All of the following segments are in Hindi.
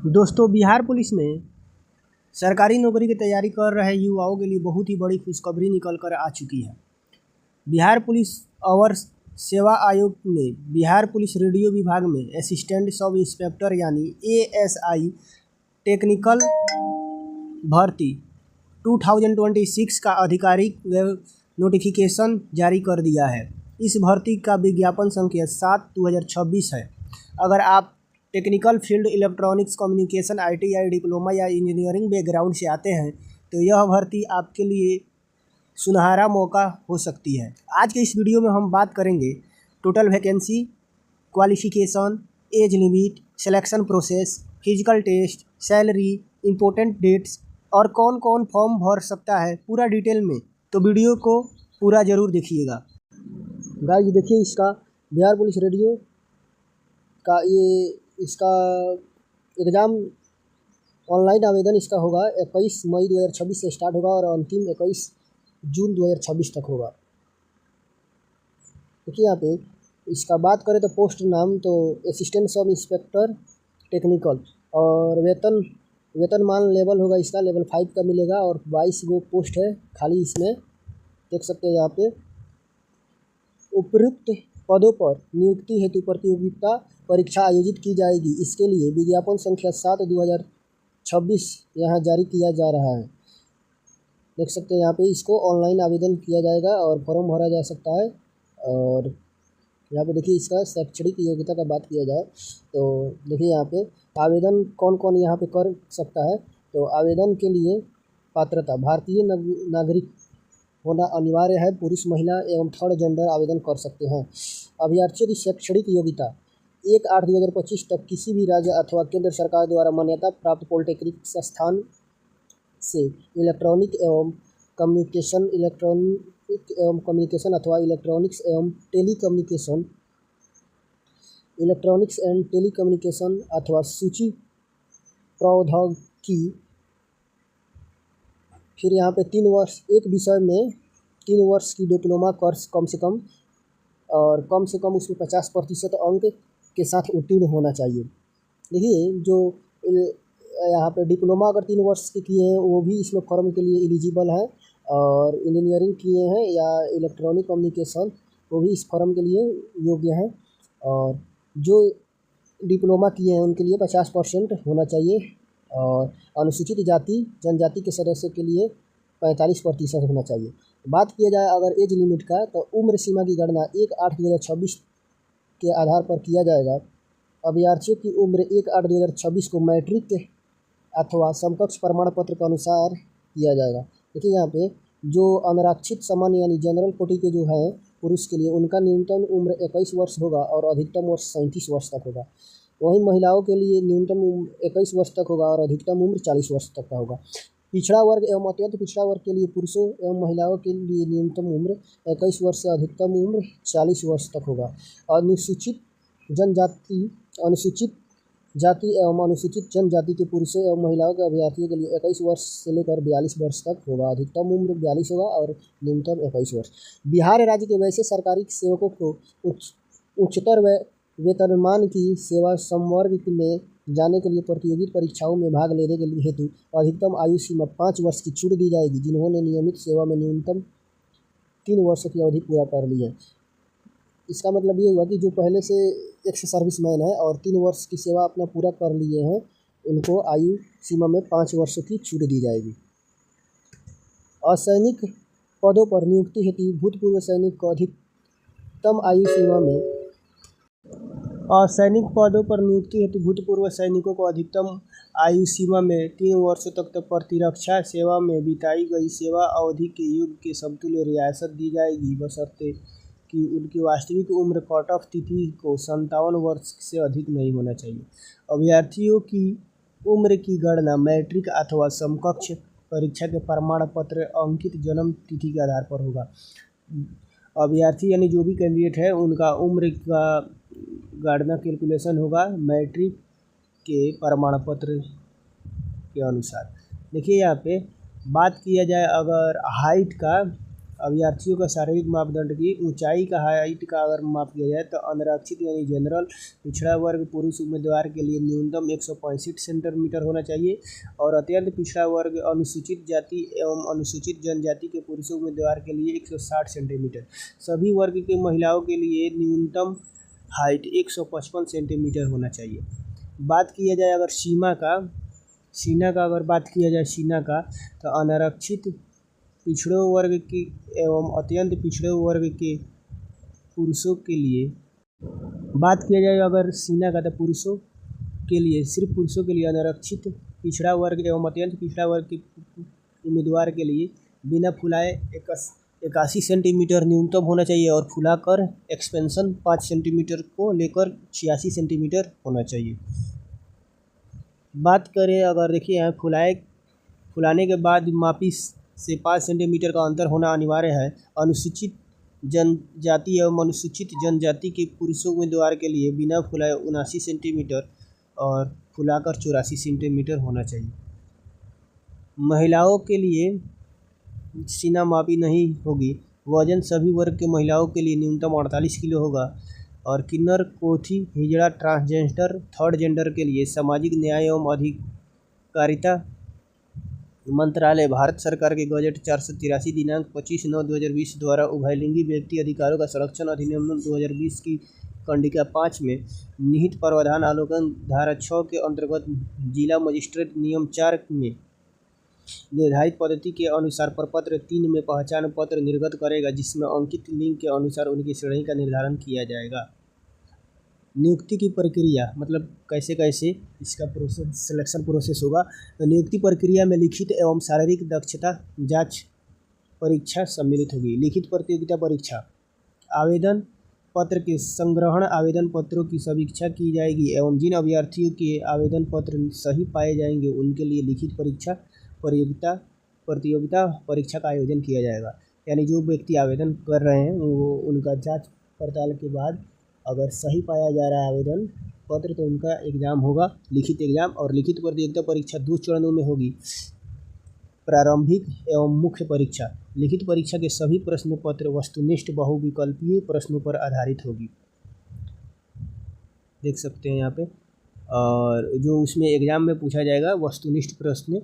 दोस्तों, बिहार पुलिस में सरकारी नौकरी की तैयारी कर रहे युवाओं के लिए बहुत ही बड़ी खुशखबरी निकल कर आ चुकी है। बिहार पुलिस अवर सेवा आयोग ने बिहार पुलिस रेडियो विभाग में असिस्टेंट सब इंस्पेक्टर यानी ASI टेक्निकल भर्ती 2026 का आधिकारिक वेब नोटिफिकेशन जारी कर दिया है। इस भर्ती का विज्ञापन संख्या 7/2026 है। अगर आप technical field electronics communication ITI diploma या इंजीनियरिंग बैकग्राउंड से आते हैं तो यह भर्ती आपके लिए सुनहरा मौका हो सकती है। आज के इस वीडियो में हम बात करेंगे total vacancy, qualification, age limit, selection process, physical test, salary, important dates और कौन कौन फॉर्म भर सकता है, पूरा डिटेल में। तो वीडियो को पूरा ज़रूर देखिएगा। गाइस देखिए, इसका बिहार पुलिस रेडियो का इसका एग्ज़ाम ऑनलाइन आवेदन इसका होगा 21 मई 2026 से स्टार्ट होगा और अंतिम 21 जून 2026 तक होगा। देखिए यहाँ पे इसका बात करें तो पोस्ट नाम तो असिस्टेंट सब इंस्पेक्टर टेक्निकल और वेतनमान लेवल होगा इसका लेवल 5 का मिलेगा और 22 गो पोस्ट है खाली इसमें, देख सकते हैं यहाँ पे। उपयुक्त पदों पर नियुक्ति हेतु प्रतियोगिता परीक्षा आयोजित की जाएगी। इसके लिए विज्ञापन संख्या 7/2026 यहाँ जारी किया जा रहा है, देख सकते हैं यहाँ पे। इसको ऑनलाइन आवेदन किया जाएगा और फॉर्म भरा जा सकता है। और यहाँ पे देखिए इसका शैक्षणिक योग्यता का बात किया जाए तो देखिए यहाँ पे आवेदन कौन कौन यहाँ पे कर सकता है। तो आवेदन के लिए पात्रता भारतीय नागरिक होना अनिवार्य है। पुरुष, महिला एवं थर्ड जेंडर आवेदन कर सकते हैं। अभ्यर्थियों की शैक्षणिक योग्यता 1/8/2025 तक किसी भी राज्य अथवा केंद्र सरकार द्वारा मान्यता प्राप्त पॉलिटेक्निक संस्थान से इलेक्ट्रॉनिक्स एवं कम्युनिकेशन अथवा इलेक्ट्रॉनिक्स एंड टेलीकम्युनिकेशन अथवा सूची प्रौद्योगिकी। फिर यहाँ पे 3 वर्ष एक विषय में 3 वर्ष की डिप्लोमा कोर्स कम से कम उसमें 50% अंक के साथ उत्तीर्ण होना चाहिए। देखिए जो यहाँ पे डिप्लोमा अगर 3 वर्ष के किए हैं वो भी इसमें फॉर्म के लिए एलिजिबल है, और इंजीनियरिंग किए हैं या इलेक्ट्रॉनिक कम्युनिकेशन वो भी इस फॉर्म के लिए योग्य हैं। और जो डिप्लोमा किए हैं उनके लिए 50% होना चाहिए, और अनुसूचित जाति जनजाति के सदस्य के लिए 45% होना चाहिए। बात किया जाए अगर एज लिमिट का तो उम्र सीमा की गणना 1/8/2026 के आधार पर किया जाएगा। अभ्यर्थियों की उम्र 1/8/2026 को मैट्रिक अथवा समकक्ष प्रमाण पत्र के अनुसार किया जाएगा। देखिए यहाँ पे जो अनारक्षित सामान्य यानी जनरल कोटि के जो हैं पुरुष के लिए उनका न्यूनतम उम्र 21 वर्ष होगा और अधिकतम वर्ष 37 वर्ष तक होगा। वहीं महिलाओं के लिए न्यूनतम उम्र 21 वर्ष तक होगा और अधिकतम उम्र 40 वर्ष तक का होगा। पिछड़ा वर्ग एवं अत्यंत पिछड़ा वर्ग के लिए पुरुषों एवं महिलाओं के लिए न्यूनतम उम्र 21 वर्ष से अधिकतम उम्र 40 वर्ष तक होगा। अनुसूचित जाति एवं अनुसूचित जनजाति के पुरुषों एवं महिलाओं के अभ्यर्थियों के लिए 21 वर्ष से लेकर 42 वर्ष तक होगा। अधिकतम उम्र 42 होगा और न्यूनतम 21 वर्ष। बिहार राज्य के वैसे सरकारी सेवकों को उच्चतर वेतनमान की सेवा संवर्ग में जाने के लिए प्रतियोगी परीक्षाओं में भाग लेने के लिए हेतु अधिकतम आयु सीमा 5 वर्ष की छूट दी जाएगी, जिन्होंने नियमित सेवा में न्यूनतम 3 वर्षों की अवधि पूरा कर ली है। इसका मतलब ये हुआ कि जो पहले से एक्स सर्विसमैन है और 3 वर्ष की सेवा अपना पूरा कर लिए हैं उनको आयु सीमा में 5 वर्षों की छूट दी जाएगी। असैनिक पदों पर नियुक्ति हेतु भूतपूर्व सैनिक को अधिकतम आयु सीमा में असैनिक पदों पर नियुक्ति हेतु भूतपूर्व सैनिकों को अधिकतम आयु सीमा में 3 वर्षों तक प्रतिरक्षा सेवा में बिताई गई सेवा अवधि के युग के समतुल्य रियासत दी जाएगी, बशर्ते कि उनकी वास्तविक उम्र कट ऑफ तिथि को 57 वर्ष से अधिक नहीं होना चाहिए। अभ्यर्थियों की उम्र की गणना मैट्रिक अथवा समकक्ष परीक्षा के प्रमाण पत्र अंकित जन्म तिथि के आधार पर होगा। अभ्यर्थी यानी जो भी कैंडिडेट है उनका उम्र का गणना कैलकुलेशन होगा मैट्रिक के प्रमाण पत्र के अनुसार। देखिए यहाँ पे बात किया जाए अगर हाइट का, अभ्यर्थियों का शारीरिक मापदंड की ऊंचाई का हाइट का अगर माप किया जाए तो अनारक्षित यानी जनरल पिछड़ा वर्ग पुरुष उम्मीदवार के लिए न्यूनतम 165 सेंटीमीटर होना चाहिए और अत्यंत पिछड़ा वर्ग अनुसूचित जाति एवं अनुसूचित जनजाति के पुरुष उम्मीदवार के लिए 160 सेंटीमीटर। सभी वर्ग के महिलाओं के लिए न्यूनतम हाइट 155 सेंटीमीटर होना चाहिए। बात किया जाए अगर सीना का अगर बात किया जाए सीना का तो अनारक्षित पिछड़े वर्ग की एवं अत्यंत पिछड़े वर्ग के पुरुषों के लिए बात किया जाए अगर सीना का तो पुरुषों के लिए सिर्फ पुरुषों के लिए अनारक्षित पिछड़ा वर्ग एवं अत्यंत पिछड़ा वर्ग के उम्मीदवार के लिए बिना फुलाए 81 सेंटीमीटर न्यूनतम होना चाहिए और फुलाकर एक्सपेंशन 5 सेंटीमीटर को लेकर 86 सेंटीमीटर होना चाहिए। बात करें अगर देखिए यहाँ फुलाने के बाद मापी से 5 सेंटीमीटर का अंतर होना अनिवार्य है। अनुसूचित जनजाति एवं अनुसूचित जनजाति के पुरुषों उम्मीदवार के लिए बिना फुलाए 79 सेंटीमीटर और फुलाकर 84 सेंटीमीटर होना चाहिए। महिलाओं के लिए सीना मापी नहीं होगी। वजन सभी वर्ग के महिलाओं के लिए न्यूनतम 48 किलो होगा और किन्नर कोथी हिजड़ा ट्रांसजेंडर थर्ड जेंडर के लिए सामाजिक न्याय एवं अधिकारिता मंत्रालय भारत सरकार के गजट 483 दिनांक 25/9/2020 द्वारा उभयलिंगी व्यक्ति अधिकारों का संरक्षण अधिनियम 2020 की खंडिका 5 में निहित प्रावधान अवलोकन धारा 6 के अंतर्गत जिला मजिस्ट्रेट नियम 4 में निर्धारित पद्धति के अनुसार प्रपत्र 3 में पहचान पत्र निर्गत करेगा, जिसमें अंकित लिंग के अनुसार उनकी श्रेणी का निर्धारण किया जाएगा। नियुक्ति की प्रक्रिया मतलब कैसे इसका प्रोसेस सिलेक्शन प्रोसेस होगा। तो नियुक्ति प्रक्रिया में लिखित एवं शारीरिक दक्षता जांच परीक्षा सम्मिलित होगी। लिखित प्रतियोगिता परीक्षा, आवेदन पत्र के संग्रहण, आवेदन पत्रों की समीक्षा की जाएगी एवं जिन अभ्यर्थियों के आवेदन पत्र सही पाए जाएंगे उनके लिए लिखित प्रतियोगिता परीक्षा का आयोजन किया जाएगा। यानी जो व्यक्ति आवेदन कर रहे हैं वो उनका जांच पड़ताल के बाद अगर सही पाया जा रहा है आवेदन पत्र तो उनका एग्ज़ाम होगा, लिखित एग्ज़ाम। और लिखित प्रतियोगिता परीक्षा 2 चरणों में होगी, प्रारंभिक एवं मुख्य परीक्षा। लिखित परीक्षा के सभी प्रश्न पत्र वस्तुनिष्ठ बहुविकल्पीय प्रश्नों पर आधारित होगी, देख सकते हैं यहाँ पे। और जो उसमें एग्ज़ाम में पूछा जाएगा वस्तुनिष्ठ प्रश्न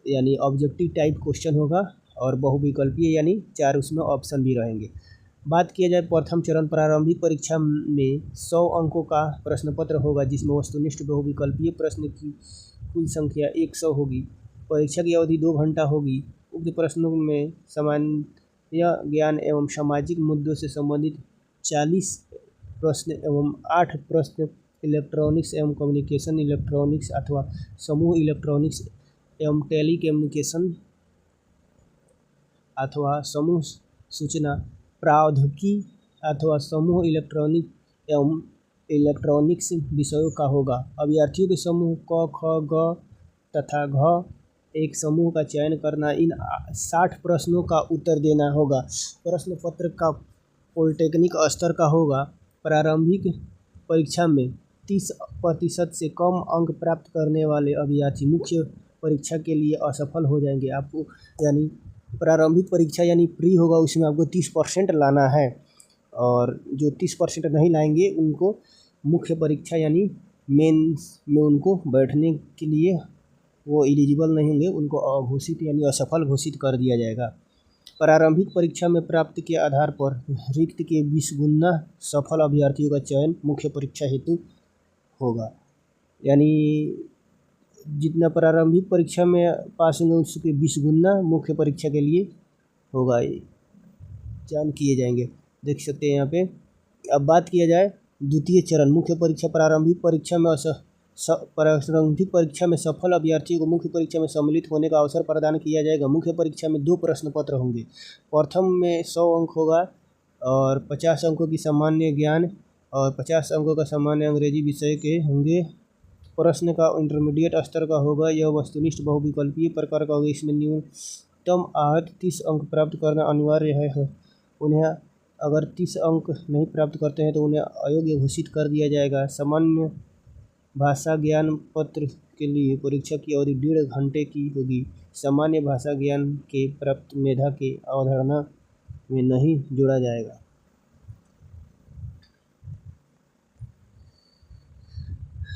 यानी ऑब्जेक्टिव टाइप क्वेश्चन होगा और बहुविकल्पीय यानी 4 उसमें ऑप्शन भी रहेंगे। बात किया जाए प्रथम चरण प्रारंभिक परीक्षा में 100 अंकों का प्रश्न पत्र होगा, जिसमें वस्तुनिष्ठ बहुविकल्पीय प्रश्न की कुल संख्या 100 होगी। परीक्षा की अवधि 2 घंटा होगी। उक्त प्रश्नों में सामान्य ज्ञान एवं सामाजिक मुद्दों से संबंधित 40 प्रश्न एवं 8 प्रश्न इलेक्ट्रॉनिक्स एवं कम्युनिकेशन इलेक्ट्रॉनिक्स अथवा समूह इलेक्ट्रॉनिक्स एवं टेलीकम्युनिकेशन अथवा समूह सूचना प्रौद्योगिकी अथवा समूह इलेक्ट्रॉनिक एवं इलेक्ट्रॉनिक्स विषयों का होगा। अभ्यर्थियों के समूह क, ख, ग तथा घ एक समूह का चयन करना। इन 60 प्रश्नों का उत्तर देना होगा। प्रश्न पत्र का पॉलिटेक्निक स्तर का होगा। प्रारंभिक परीक्षा में 30% से कम अंक प्राप्त करने वाले अभ्यर्थी मुख्य परीक्षा के लिए असफल हो जाएंगे। आपको यानी प्रारंभिक परीक्षा यानी प्री होगा, उसमें आपको 30% लाना है और जो 30% नहीं लाएंगे उनको मुख्य परीक्षा यानी मेंस में उनको बैठने के लिए वो एलिजिबल नहीं होंगे, उनको अघोषित यानी असफल घोषित कर दिया जाएगा। प्रारंभिक परीक्षा में प्राप्त के आधार पर रिक्त के 20 गुना सफल अभ्यर्थियों का चयन मुख्य परीक्षा हेतु होगा। यानी जितना प्रारंभिक परीक्षा में पास होंगे उसके 20 गुना मुख्य परीक्षा के लिए होगा, चयन किए जाएंगे, देख सकते हैं यहाँ पे। अब बात किया जाए द्वितीय चरण मुख्य परीक्षा। प्रारंभिक परीक्षा में सफल अभ्यर्थियों को मुख्य परीक्षा में सम्मिलित होने का अवसर प्रदान किया जाएगा। मुख्य परीक्षा में 2 प्रश्न पत्र होंगे। प्रथम में 100 अंक होगा और 50 अंकों की सामान्य ज्ञान और 50 अंकों का सामान्य अंग्रेजी विषय के होंगे। प्रश्न का इंटरमीडिएट स्तर का होगा। यह वस्तुनिष्ठ बहुविकल्पीय प्रकार का होगा। इसमें न्यूनतम 38 अंक प्राप्त करना अनिवार्य है। उन्हें अगर 30 अंक नहीं प्राप्त करते हैं तो उन्हें अयोग्य घोषित कर दिया जाएगा। सामान्य भाषा ज्ञान पत्र के लिए परीक्षा की अवधि 1.5 घंटे की होगी। सामान्य भाषा ज्ञान के प्राप्त मेधा के अवधारणा में नहीं जोड़ा जाएगा।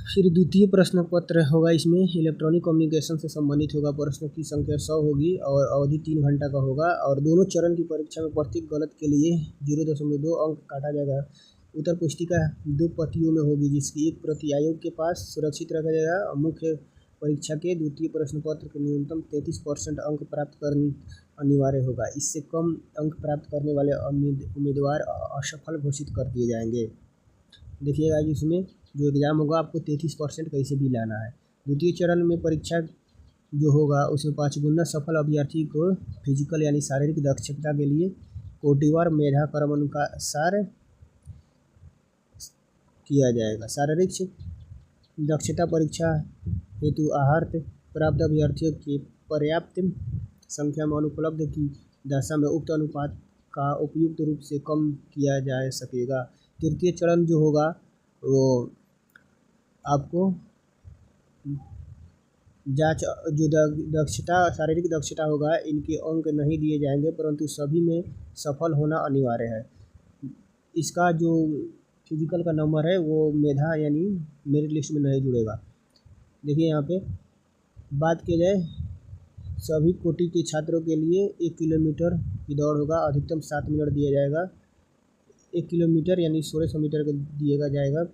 फिर द्वितीय प्रश्न पत्र होगा, इसमें इलेक्ट्रॉनिक कम्युनिकेशन से संबंधित होगा। प्रश्न की संख्या 100 होगी और अवधि 3 घंटा का होगा और दोनों चरण की परीक्षा में प्रत्येक गलत के लिए 0.2 अंक काटा जाएगा। उत्तर पुस्तिका 2 प्रतियों में होगी, जिसकी एक प्रति आयोग के पास सुरक्षित रखा जाएगा और मुख्य परीक्षा के द्वितीय प्रश्न पत्र के न्यूनतम 33% अंक प्राप्त करना अनिवार्य होगा। इससे कम अंक प्राप्त करने वाले उम्मीदवार असफल घोषित कर दिए जाएंगे। देखिएगा इसमें जो एग्ज़ाम होगा आपको 33% कैसे भी लाना है। द्वितीय चरण में परीक्षा जो होगा उसमें 5 गुना सफल अभ्यर्थी को फिजिकल यानी शारीरिक दक्षता के लिए कोटिवार मेधा क्रमानुसार किया जाएगा। शारीरिक दक्षता परीक्षा हेतु आहार प्राप्त अभ्यर्थियों की पर्याप्त संख्या में अनुपलब्ध की दशा में उक्त अनुपात का उपयुक्त रूप से कम किया जा सकेगा। तृतीय चरण जो होगा वो आपको जांच जो दक्षता शारीरिक दक्षता होगा इनके अंक नहीं दिए जाएंगे, परंतु सभी में सफल होना अनिवार्य है। इसका जो फिजिकल का नंबर है वो मेधा यानी मेरिट लिस्ट में नहीं जुड़ेगा। देखिए यहाँ पे बात की जाए सभी कोटि के छात्रों के लिए 1 किलोमीटर की दौड़ होगा, अधिकतम 7 मिनट दिया जाएगा। 1 किलोमीटर यानी 1600 मीटर का दिया जाएगा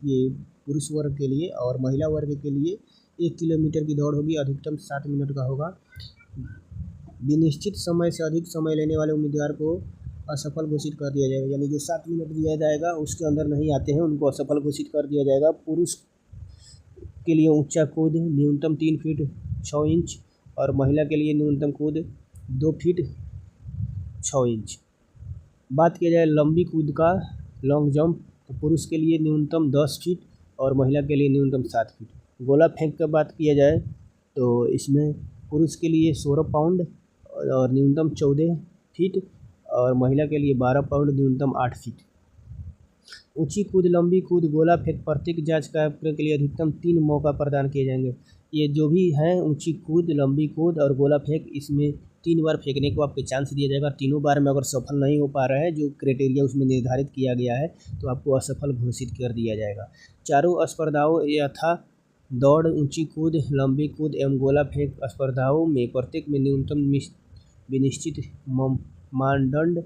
ये पुरुष वर्ग के लिए, और महिला वर्ग के लिए 1 किलोमीटर की दौड़ होगी, अधिकतम 7 मिनट का होगा। विनिश्चित समय से अधिक समय लेने वाले उम्मीदवार को असफल घोषित कर दिया जाएगा, यानी जो 7 मिनट दिया जाएगा उसके अंदर नहीं आते हैं उनको असफल घोषित कर दिया जाएगा। पुरुष के लिए ऊंचा कूद न्यूनतम 3 फीट 6 इंच और महिला के लिए न्यूनतम कूद 2 फीट 6 इंच। बात की जाए लंबी कूद का लॉन्ग जंप, तो पुरुष के लिए न्यूनतम 10 फीट और महिला के लिए न्यूनतम 7 फीट। गोला फेंक का बात किया जाए तो इसमें पुरुष के लिए 16 पाउंड और न्यूनतम 14 फीट और महिला के लिए 12 पाउंड न्यूनतम 8 फीट। ऊंची कूद लंबी कूद गोला फेंक प्रत्येक जांच के लिए अधिकतम 3 मौका प्रदान किए जाएंगे। ये जो भी हैं ऊंची कूद लंबी कूद और गोला फेंक, इसमें 3 बार फेंकने को आपको चांस दिया जाएगा। तीनों बार में अगर सफल नहीं हो पा रहा है जो क्राइटेरिया उसमें निर्धारित किया गया है तो आपको असफल घोषित कर दिया जाएगा। चारों स्पर्धाओं यथा दौड़ ऊंची कूद लंबी कूद एवं गोला फेंक स्पर्धाओं में प्रत्येक में न्यूनतम विनिश्चित मानदंड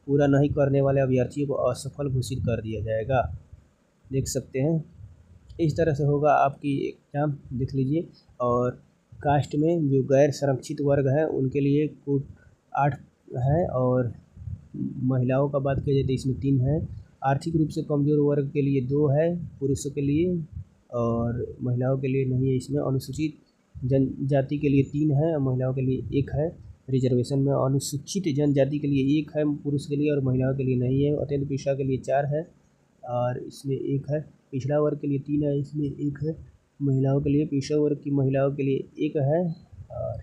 पूरा नहीं करने वाले अभ्यर्थियों को असफल घोषित कर दिया जाएगा। देख सकते हैं इस तरह से होगा आपकी एग्जाम, देख लीजिए। और कास्ट में जो गैर संरक्षित वर्ग है उनके लिए कुल 8 है और महिलाओं का बात किया जाए तो इसमें 3 है। आर्थिक रूप से कमज़ोर वर्ग के लिए 2 है पुरुषों के लिए और महिलाओं के लिए नहीं है। इसमें अनुसूचित जनजाति के लिए 3 है और महिलाओं के लिए 1 है। रिजर्वेशन में अनुसूचित जनजाति के लिए 1 है पुरुष के लिए और महिलाओं के लिए नहीं है। अत्यंत पिछड़ा के लिए 4 है और इसमें 1 है। पिछड़ा वर्ग के लिए 3 है, इसमें 1 है। महिलाओं के लिए पिछड़ा वर्ग की महिलाओं के लिए 1 है और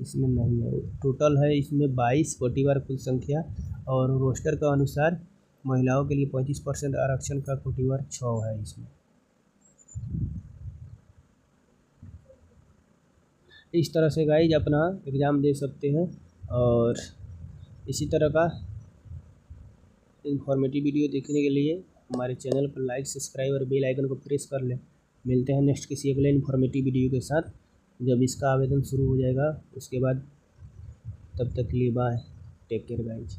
इसमें नहीं है। टोटल है इसमें 22 कोटिवार कुल संख्या और रोस्टर का अनुसार महिलाओं के लिए 35% आरक्षण का कोटिवार 6 है। इसमें इस तरह से गाइज अपना एग्ज़ाम दे सकते हैं और इसी तरह का इन्फॉर्मेटिव वीडियो देखने के लिए हमारे चैनल को लाइक सब्सक्राइब और बेल आइकन को प्रेस कर लें। मिलते हैं नेक्स्ट किसी अगले इन्फॉर्मेटिव वीडियो के साथ जब इसका आवेदन शुरू हो जाएगा उसके बाद। तब तक के लिए बाय, टेक केयर गाइज।